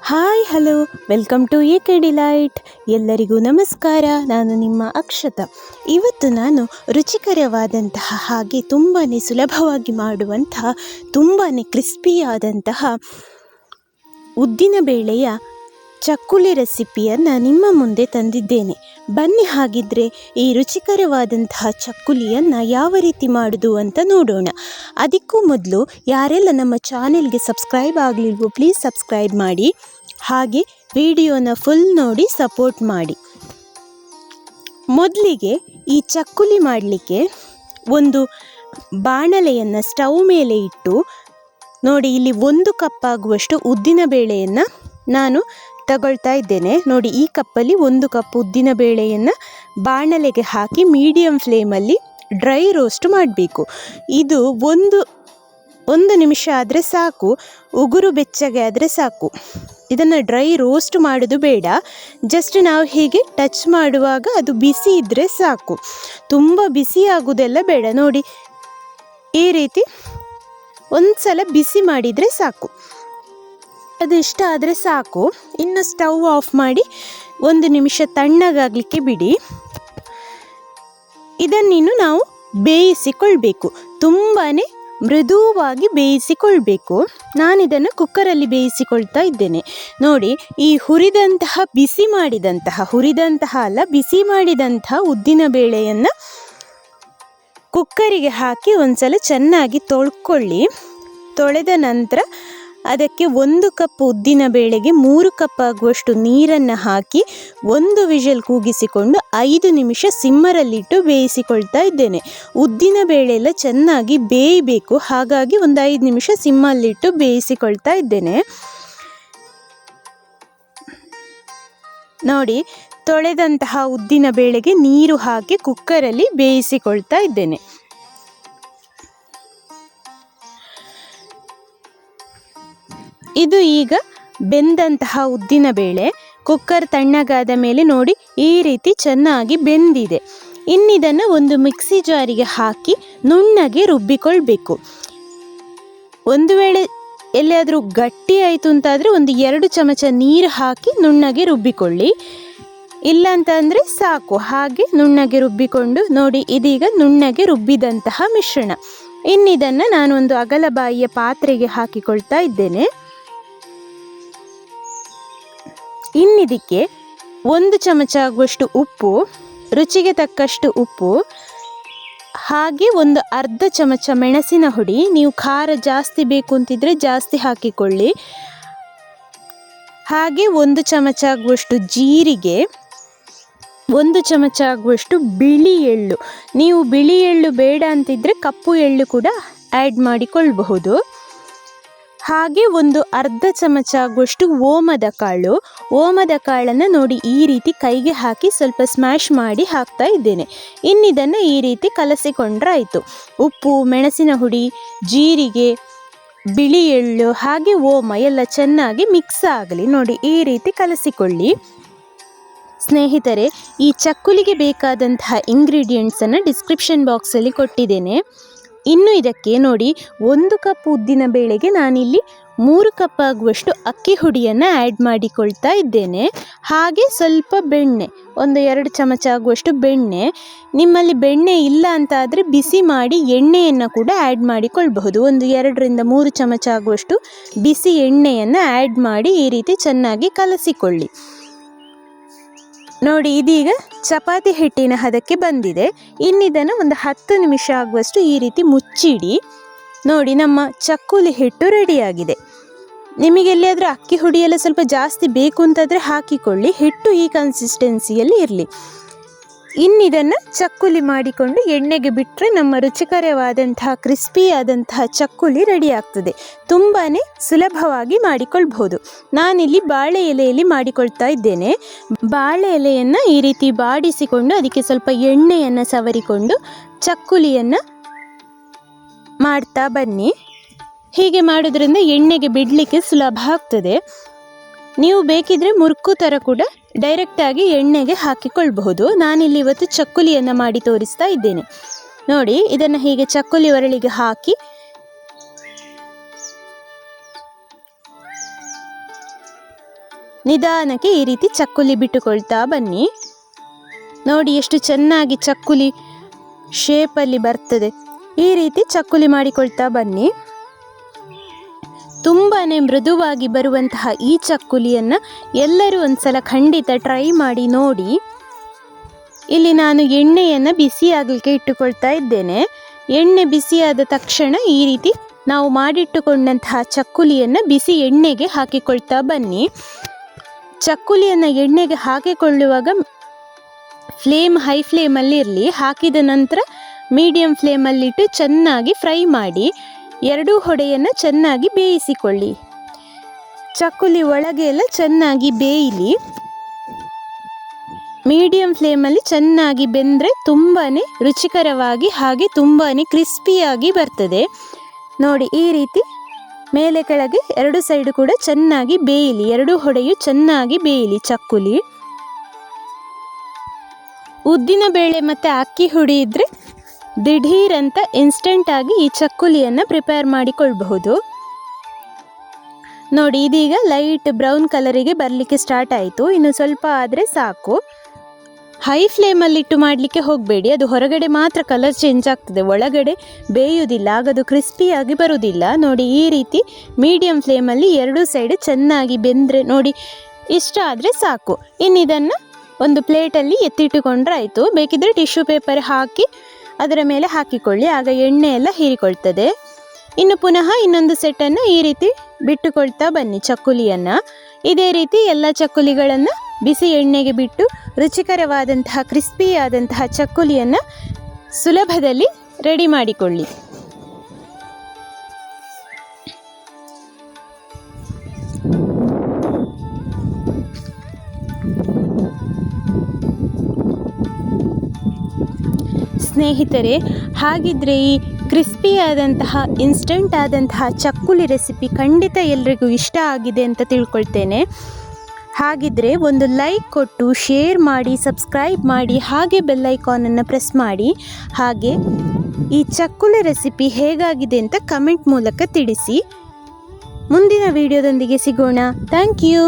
Hi hello welcome to AK Delight. ಎಲ್ಲರಿಗೂ ನಮಸ್ಕಾರ. ನಾನು ನಿಮ್ಮ ಅಕ್ಷತಾ. ಇವತ್ತು ನಾನು ರುಚಿಕರವಾದಂತಹ ಹಾಗೆ ತುಂಬಾ ಸುಲಭವಾಗಿ ಮಾಡುವಂತಹ ತುಂಬಾ ಕ್ರಿಸ್ಪಿಯಾದಂತಹ ಉದ್ದಿನ ಬೇಳೆಯ ಚಕ್ಕುಲಿ ರೆಸಿಪಿಯನ್ನು ನಿಮ್ಮ ಮುಂದೆ ತಂದಿದ್ದೇನೆ. ಬನ್ನಿ ಹಾಗಿದ್ರೆ ಈ ರುಚಿಕರವಾದಂತಹ ಚಕ್ಕುಲಿಯನ್ನು ಯಾವ ರೀತಿ ಮಾಡೋದು ಅಂತ ನೋಡೋಣ. ಅದಕ್ಕೂ ಮೊದಲು ಯಾರೆಲ್ಲ ನಮ್ಮ ಚಾನೆಲ್ಗೆ ಸಬ್ಸ್ಕ್ರೈಬ್ ಆಗಲಿಲ್ವೋ ಪ್ಲೀಸ್ ಸಬ್ಸ್ಕ್ರೈಬ್ ಮಾಡಿ, ಹಾಗೆ ವಿಡಿಯೋನ ಫುಲ್ ನೋಡಿ ಸಪೋರ್ಟ್ ಮಾಡಿ. ಮೊದಲಿಗೆ ಈ ಚಕ್ಕುಲಿ ಮಾಡಲಿಕ್ಕೆ ಒಂದು ಬಾಣಲೆಯನ್ನು ಸ್ಟವ್ ಮೇಲೆ ಇಟ್ಟು ನೋಡಿ, ಇಲ್ಲಿ 1 ಕಪ್ ಆಗುವಷ್ಟು ಉದ್ದಿನ ಬೇಳೆಯನ್ನು ನಾನು ತಗೊಳ್ತಾ ಇದ್ದೇನೆ. ನೋಡಿ, ಈ ಕಪ್ಪಲ್ಲಿ 1 ಕಪ್ ಉದ್ದಿನ ಬೇಳೆಯನ್ನು ಬಾಣಲೆಗೆ ಹಾಕಿ ಮೀಡಿಯಂ ಫ್ಲೇಮಲ್ಲಿ ಡ್ರೈ ರೋಸ್ಟ್ ಮಾಡಬೇಕು. ಇದು ಒಂದು ನಿಮಿಷ ಆದರೆ ಸಾಕು, ಉಗುರು ಬೆಚ್ಚಗೆ ಆದರೆ ಸಾಕು. ಇದನ್ನು ಡ್ರೈ ರೋಸ್ಟ್ ಮಾಡೋದು ಬೇಡ, ಜಸ್ಟ್ ನಾವು ಹೀಗೆ ಟಚ್ ಮಾಡುವಾಗ ಅದು ಬಿಸಿ ಇದ್ದರೆ ಸಾಕು, ತುಂಬ ಬಿಸಿ ಆಗೋದೆಲ್ಲ ಬೇಡ. ನೋಡಿ, ಈ ರೀತಿ ಒಂದು ಸಲ ಬಿಸಿ ಮಾಡಿದರೆ ಸಾಕು, ಅದು ಇಷ್ಟ ಆದರೆ ಸಾಕು. ಇನ್ನು ಸ್ಟವ್ ಆಫ್ ಮಾಡಿ 1 ನಿಮಿಷ ತಣ್ಣಗಾಗಲಿಕ್ಕೆ ಬಿಡಿ. ಇದನ್ನಿನ್ನು ನಾವು ಬೇಯಿಸಿಕೊಳ್ಬೇಕು, ತುಂಬಾ ಮೃದುವಾಗಿ ಬೇಯಿಸಿಕೊಳ್ಬೇಕು. ನಾನಿದನ್ನು ಕುಕ್ಕರಲ್ಲಿ ಬೇಯಿಸಿಕೊಳ್ತಾ ಇದ್ದೇನೆ. ನೋಡಿ, ಈ ಬಿಸಿ ಮಾಡಿದಂತಹ ಉದ್ದಿನ ಬೇಳೆಯನ್ನು ಕುಕ್ಕರಿಗೆ ಹಾಕಿ ಒಂದ್ಸಲ ಚೆನ್ನಾಗಿ ತೊಳ್ಕೊಳ್ಳಿ. ತೊಳೆದ ನಂತರ ಅದಕ್ಕೆ 1 ಕಪ್ ಉದ್ದಿನ ಬೇಳೆಗೆ 3 ಕಪ್ ಆಗುವಷ್ಟು ನೀರನ್ನು ಹಾಕಿ 1 ವಿಷಲ್ ಕೂಗಿಸಿಕೊಂಡು 5 ನಿಮಿಷ ಸಿಮ್ಮರಲ್ಲಿಟ್ಟು ಬೇಯಿಸಿಕೊಳ್ತಾ ಇದ್ದೇನೆ. ಉದ್ದಿನ ಬೇಳೆ ಎಲ್ಲ ಚೆನ್ನಾಗಿ ಬೇಯಬೇಕು, ಹಾಗಾಗಿ ಒಂದು 5 ನಿಮಿಷ ಸಿಮ್ಮಲ್ಲಿಟ್ಟು ಬೇಯಿಸಿಕೊಳ್ತಾ ಇದ್ದೇನೆ. ನೋಡಿ, ತೊಳೆದಂತಹ ಉದ್ದಿನ ಬೇಳೆಗೆ ನೀರು ಹಾಕಿ ಕುಕ್ಕರಲ್ಲಿ ಬೇಯಿಸಿಕೊಳ್ತಾ ಇದ್ದೇನೆ. ಇದು ಈಗ ಬೆಂದಂತಹ ಉದ್ದಿನ ಬೇಳೆ ಕುಕ್ಕರ್ ತಣ್ಣಗಾದ ಮೇಲೆ ನೋಡಿ ಈ ರೀತಿ ಚೆನ್ನಾಗಿ ಬೆಂದಿದೆ. ಇನ್ನಿದನ್ನು ಒಂದು ಮಿಕ್ಸಿ ಜಾರಿಗೆ ಹಾಕಿ ನುಣ್ಣಗೆ ರುಬ್ಬಿಕೊಳ್ಬೇಕು. ಒಂದು ವೇಳೆ ಎಲ್ಲಿಯಾದರೂ ಗಟ್ಟಿ ಆಯಿತು ಅಂತಾದರೆ 1-2 ಚಮಚ ನೀರು ಹಾಕಿ ನುಣ್ಣಗೆ ರುಬ್ಬಿಕೊಳ್ಳಿ, ಇಲ್ಲ ಅಂತಂದರೆ ಸಾಕು. ಹಾಗೆ ನುಣ್ಣಗೆ ರುಬ್ಬಿಕೊಂಡು ನೋಡಿ, ಇದೀಗ ನುಣ್ಣಗೆ ರುಬ್ಬಿದಂತಹ ಮಿಶ್ರಣ. ಇನ್ನಿದನ್ನು ನಾನು ಒಂದು ಅಗಲ ಬಾಯಿಯ ಪಾತ್ರೆಗೆ ಹಾಕಿಕೊಳ್ತಾ ಇದ್ದೇನೆ. ಇನ್ನಿದಕ್ಕೆ 1 ಚಮಚ ಆಗುವಷ್ಟು ಉಪ್ಪು, ರುಚಿಗೆ ತಕ್ಕಷ್ಟು ಉಪ್ಪು, ಹಾಗೆ ಒಂದು ಅರ್ಧ ಚಮಚ ಮೆಣಸಿನ ಹುಡಿ. ನೀವು ಖಾರ ಜಾಸ್ತಿ ಬೇಕು ಅಂತಿದ್ರೆ ಜಾಸ್ತಿ ಹಾಕಿಕೊಳ್ಳಿ. ಹಾಗೆ 1 ಚಮಚ ಆಗುವಷ್ಟು ಜೀರಿಗೆ, 1 ಚಮಚ ಆಗುವಷ್ಟು ಬಿಳಿ ಎಳ್ಳು. ನೀವು ಬಿಳಿ ಎಳ್ಳು ಬೇಡ ಅಂತಿದ್ರೆ ಕಪ್ಪು ಎಳ್ಳು ಕೂಡ ಆ್ಯಡ್ ಮಾಡಿಕೊಳ್ಳಬಹುದು. ಹಾಗೆ ಒಂದು ಅರ್ಧ ಚಮಚ ಆಗುವಷ್ಟು ಓಮದ ಕಾಳನ್ನು ನೋಡಿ ಈ ರೀತಿ ಕೈಗೆ ಹಾಕಿ ಸ್ವಲ್ಪ ಸ್ಮ್ಯಾಶ್ ಮಾಡಿ ಹಾಕ್ತಾ ಇದ್ದೇನೆ. ಇನ್ನಿದನ್ನು ಈ ರೀತಿ ಕಲಸಿಕೊಂಡ್ರೆ ಆಯಿತು. ಉಪ್ಪು, ಮೆಣಸಿನ ಹುಡಿ, ಜೀರಿಗೆ, ಬಿಳಿ ಎಳ್ಳು ಹಾಗೆ ಓಮ ಎಲ್ಲ ಚೆನ್ನಾಗಿ ಮಿಕ್ಸ್ ಆಗಲಿ. ನೋಡಿ, ಈ ರೀತಿ ಕಲಸಿಕೊಳ್ಳಿ. ಸ್ನೇಹಿತರೆ, ಈ ಚಕ್ಕುಲಿಗೆ ಬೇಕಾದಂತಹ ಇಂಗ್ರೀಡಿಯೆಂಟ್ಸನ್ನು ಡಿಸ್ಕ್ರಿಪ್ಷನ್ ಬಾಕ್ಸಲ್ಲಿ ಕೊಟ್ಟಿದ್ದೇನೆ. ಇನ್ನು ಇದಕ್ಕೆ ನೋಡಿ, 1 ಕಪ್ ಉದ್ದಿನ ಬೇಳೆಗೆ ನಾನಿಲ್ಲಿ 3 ಕಪ್ ಆಗುವಷ್ಟು ಅಕ್ಕಿ ಹುಡಿಯನ್ನು ಆ್ಯಡ್ ಮಾಡಿಕೊಳ್ತಾ ಇದ್ದೇನೆ. ಹಾಗೆ ಸ್ವಲ್ಪ ಬೆಣ್ಣೆ, 1-2 ಚಮಚ ಆಗುವಷ್ಟು ಬೆಣ್ಣೆ. ನಿಮ್ಮಲ್ಲಿ ಬೆಣ್ಣೆ ಇಲ್ಲ ಅಂತ ಆದರೆ ಬಿಸಿ ಮಾಡಿ ಎಣ್ಣೆಯನ್ನು ಕೂಡ ಆ್ಯಡ್ ಮಾಡಿಕೊಳ್ಬಹುದು. 2-3 ಚಮಚ ಆಗುವಷ್ಟು ಬಿಸಿ ಎಣ್ಣೆಯನ್ನು ಆ್ಯಡ್ ಮಾಡಿ ಈ ರೀತಿ ಚೆನ್ನಾಗಿ ಕಲಸಿಕೊಳ್ಳಿ. ನೋಡಿ, ಇದೀಗ ಚಪಾತಿ ಹಿಟ್ಟಿನ ಹದಕ್ಕೆ ಬಂದಿದೆ. ಇನ್ನಿದನ್ನು ಒಂದು 10 ನಿಮಿಷ ಆಗುವಷ್ಟು ಈ ರೀತಿ ಮುಚ್ಚಿಡಿ. ನೋಡಿ, ನಮ್ಮ ಚಕ್ಕುಲಿ ಹಿಟ್ಟು ರೆಡಿಯಾಗಿದೆ. ನಿಮಗೆಲ್ಲಿಯಾದರೂ ಅಕ್ಕಿ ಹುಡಿಯೆಲ್ಲ ಸ್ವಲ್ಪ ಜಾಸ್ತಿ ಬೇಕು ಅಂತಾದರೆ ಹಾಕಿಕೊಳ್ಳಿ, ಹಿಟ್ಟು ಈ ಕನ್ಸಿಸ್ಟೆನ್ಸಿಯಲ್ಲಿ ಇರಲಿ. ಇನ್ನಿದನ್ನು ಚಕ್ಕುಲಿ ಮಾಡಿಕೊಂಡು ಎಣ್ಣೆಗೆ ಬಿಟ್ಟರೆ ನಮ್ಮ ರುಚಿಕರವಾದಂತಹ ಕ್ರಿಸ್ಪಿಯಾದಂತಹ ಚಕ್ಕುಲಿ ರೆಡಿ ಆಗ್ತದೆ. ತುಂಬಾ ಸುಲಭವಾಗಿ ಮಾಡಿಕೊಳ್ಬಹುದು. ನಾನಿಲ್ಲಿ ಬಾಳೆ ಎಲೆಯಲ್ಲಿ ಮಾಡಿಕೊಳ್ತಾ ಇದ್ದೇನೆ. ಬಾಳೆ ಎಲೆಯನ್ನು ಈ ರೀತಿ ಬಾಡಿಸಿಕೊಂಡು ಅದಕ್ಕೆ ಸ್ವಲ್ಪ ಎಣ್ಣೆಯನ್ನು ಸವರಿಕೊಂಡು ಚಕ್ಕುಲಿಯನ್ನು ಮಾಡ್ತಾ ಬನ್ನಿ. ಹೀಗೆ ಮಾಡೋದ್ರಿಂದ ಎಣ್ಣೆಗೆ ಬಿಡಲಿಕ್ಕೆ ಸುಲಭ ಆಗ್ತದೆ. ನೀವು ಬೇಕಿದ್ರೆ ಮುರುಕು ಥರ ಕೂಡ ಡೈರೆಕ್ಟಾಗಿ ಎಣ್ಣೆಗೆ ಹಾಕಿಕೊಳ್ಬಹುದು. ನಾನಿಲ್ಲಿ ಇವತ್ತು ಚಕ್ಕುಲಿಯನ್ನು ಮಾಡಿ ತೋರಿಸ್ತಾ ಇದ್ದೇನೆ. ನೋಡಿ, ಇದನ್ನು ಹೀಗೆ ಚಕ್ಕುಲಿ ಒರಳಿಗೆ ಹಾಕಿ ನಿಧಾನಕ್ಕೆ ಈ ರೀತಿ ಚಕ್ಕುಲಿ ಬಿಟ್ಟುಕೊಳ್ತಾ ಬನ್ನಿ. ನೋಡಿ ಎಷ್ಟು ಚೆನ್ನಾಗಿ ಚಕ್ಕುಲಿ ಶೇಪಲ್ಲಿ ಬರ್ತದೆ. ಈ ರೀತಿ ಚಕ್ಕುಲಿ ಮಾಡಿಕೊಳ್ತಾ ಬನ್ನಿ. ತುಂಬಾ ಮೃದುವಾಗಿ ಬರುವಂತಹ ಈ ಚಕ್ಕುಲಿಯನ್ನು ಎಲ್ಲರೂ ಒಂದ್ಸಲ ಖಂಡಿತ ಟ್ರೈ ಮಾಡಿ ನೋಡಿ. ಇಲ್ಲಿ ನಾನು ಎಣ್ಣೆಯನ್ನು ಬಿಸಿಯಾಗಲಿಕ್ಕೆ ಇಟ್ಟುಕೊಳ್ತಾ ಇದ್ದೇನೆ. ಎಣ್ಣೆ ಬಿಸಿಯಾದ ತಕ್ಷಣ ಈ ರೀತಿ ನಾವು ಮಾಡಿಟ್ಟುಕೊಂಡಂತಹ ಚಕ್ಕುಲಿಯನ್ನು ಬಿಸಿ ಎಣ್ಣೆಗೆ ಹಾಕಿಕೊಳ್ತಾ ಬನ್ನಿ. ಚಕ್ಕುಲಿಯನ್ನು ಎಣ್ಣೆಗೆ ಹಾಕಿಕೊಳ್ಳುವಾಗ ಫ್ಲೇಮ್ ಹೈ ಫ್ಲೇಮಲ್ಲಿ ಇರಲಿ. ಹಾಕಿದ ನಂತರ ಮೀಡಿಯಂ ಫ್ಲೇಮಲ್ಲಿಟ್ಟು ಚೆನ್ನಾಗಿ ಫ್ರೈ ಮಾಡಿ. ಎರಡೂ ಹೊಡೆಯನ್ನು ಚೆನ್ನಾಗಿ ಬೇಯಿಸಿಕೊಳ್ಳಿ. ಚಕ್ಕುಲಿ ಒಳಗೆ ಎಲ್ಲ ಚೆನ್ನಾಗಿ ಬೇಯಲಿ. ಮೀಡಿಯಂ ಫ್ಲೇಮಲ್ಲಿ ಚೆನ್ನಾಗಿ ಬೆಂದರೆ ತುಂಬಾ ರುಚಿಕರವಾಗಿ ಹಾಗೆ ತುಂಬಾ ಕ್ರಿಸ್ಪಿಯಾಗಿ ಬರ್ತದೆ. ನೋಡಿ ಈ ರೀತಿ ಮೇಲೆ ಕೆಳಗೆ ಎರಡು ಸೈಡು ಕೂಡ ಚೆನ್ನಾಗಿ ಬೇಯಲಿ. ಎರಡೂ ಹೊಡೆಯು ಚೆನ್ನಾಗಿ ಬೇಯಲಿ ಚಕ್ಕುಲಿ. ಉದ್ದಿನ ಬೇಳೆ ಮತ್ತು ಅಕ್ಕಿ ಹುಡಿ ಇದ್ದರೆ ದಿಢೀರ್ ಅಂತ ಇನ್ಸ್ಟೆಂಟಾಗಿ ಈ ಚಕ್ಕುಲಿಯನ್ನು ಪ್ರಿಪೇರ್ ಮಾಡಿಕೊಳ್ಬಹುದು. ನೋಡಿ ಇದೀಗ ಲೈಟ್ ಬ್ರೌನ್ ಕಲರಿಗೆ ಬರಲಿಕ್ಕೆ ಸ್ಟಾರ್ಟ್ ಆಯಿತು. ಇನ್ನು ಸ್ವಲ್ಪ ಆದರೆ ಸಾಕು. ಹೈ ಫ್ಲೇಮಲ್ಲಿಟ್ಟು ಮಾಡಲಿಕ್ಕೆ ಹೋಗಬೇಡಿ. ಅದು ಹೊರಗಡೆ ಮಾತ್ರ ಕಲರ್ ಚೇಂಜ್ ಆಗ್ತದೆ, ಒಳಗಡೆ ಬೇಯುವುದಿಲ್ಲ, ಆಗದು ಕ್ರಿಸ್ಪಿಯಾಗಿ ಬರುವುದಿಲ್ಲ. ನೋಡಿ ಈ ರೀತಿ ಮೀಡಿಯಂ ಫ್ಲೇಮಲ್ಲಿ ಎರಡೂ ಸೈಡ್ ಚೆನ್ನಾಗಿ ಬೆಂದರೆ ನೋಡಿ ಇಷ್ಟ ಆದರೆ ಸಾಕು. ಇನ್ನು ಇದನ್ನು ಒಂದು ಪ್ಲೇಟಲ್ಲಿ ಎತ್ತಿಟ್ಟುಕೊಂಡ್ರೆ ಆಯಿತು. ಬೇಕಿದ್ದರೆ ಟಿಶ್ಯೂ ಪೇಪರ್ ಹಾಕಿ ಅದರ ಮೇಲೆ ಹಾಕಿಕೊಳ್ಳಿ, ಆಗ ಎಣ್ಣೆ ಎಲ್ಲ ಹೀರಿಕೊಳ್ತದೆ. ಇನ್ನು ಪುನಃ ಇನ್ನೊಂದು ಸೆಟ್ಟನ್ನು ಈ ರೀತಿ ಬಿಟ್ಟುಕೊಳ್ತಾ ಬನ್ನಿ ಚಕ್ಕುಲಿಯನ್ನು. ಇದೇ ರೀತಿ ಎಲ್ಲ ಚಕ್ಕುಲಿಗಳನ್ನು ಬಿಸಿ ಎಣ್ಣೆಗೆ ಬಿಟ್ಟು ರುಚಿಕರವಾದಂತಹ ಕ್ರಿಸ್ಪಿಯಾದಂತಹ ಚಕ್ಕುಲಿಯನ್ನು ಸುಲಭದಲ್ಲಿ ರೆಡಿ ಮಾಡಿಕೊಳ್ಳಿ. ಸ್ನೇಹಿತರೆ, ಹಾಗಿದ್ರೆ ಈ ಕ್ರಿಸ್ಪಿಯಾದಂತಹ ಇನ್ಸ್ಟೆಂಟ್ ಆದಂತಹ ಚಕ್ಕುಲಿ ರೆಸಿಪಿ ಖಂಡಿತ ಎಲ್ರಿಗೂ ಇಷ್ಟ ಆಗಿದೆ ಅಂತ ತಿಳ್ಕೊಳ್ತೇನೆ. ಹಾಗಿದ್ರೆ ಒಂದು ಲೈಕ್ ಕೊಟ್ಟು ಶೇರ್ ಮಾಡಿ, ಸಬ್ಸ್ಕ್ರೈಬ್ ಮಾಡಿ, ಹಾಗೆ ಬೆಲ್ ಐಕಾನನ್ನು ಪ್ರೆಸ್ ಮಾಡಿ. ಹಾಗೆ ಈ ಚಕ್ಕುಲಿ ರೆಸಿಪಿ ಹೇಗಾಗಿದೆ ಅಂತ ಕಮೆಂಟ್ ಮೂಲಕ ತಿಳಿಸಿ. ಮುಂದಿನ ವಿಡಿಯೋದೊಂದಿಗೆ ಸಿಗೋಣ. Thank you.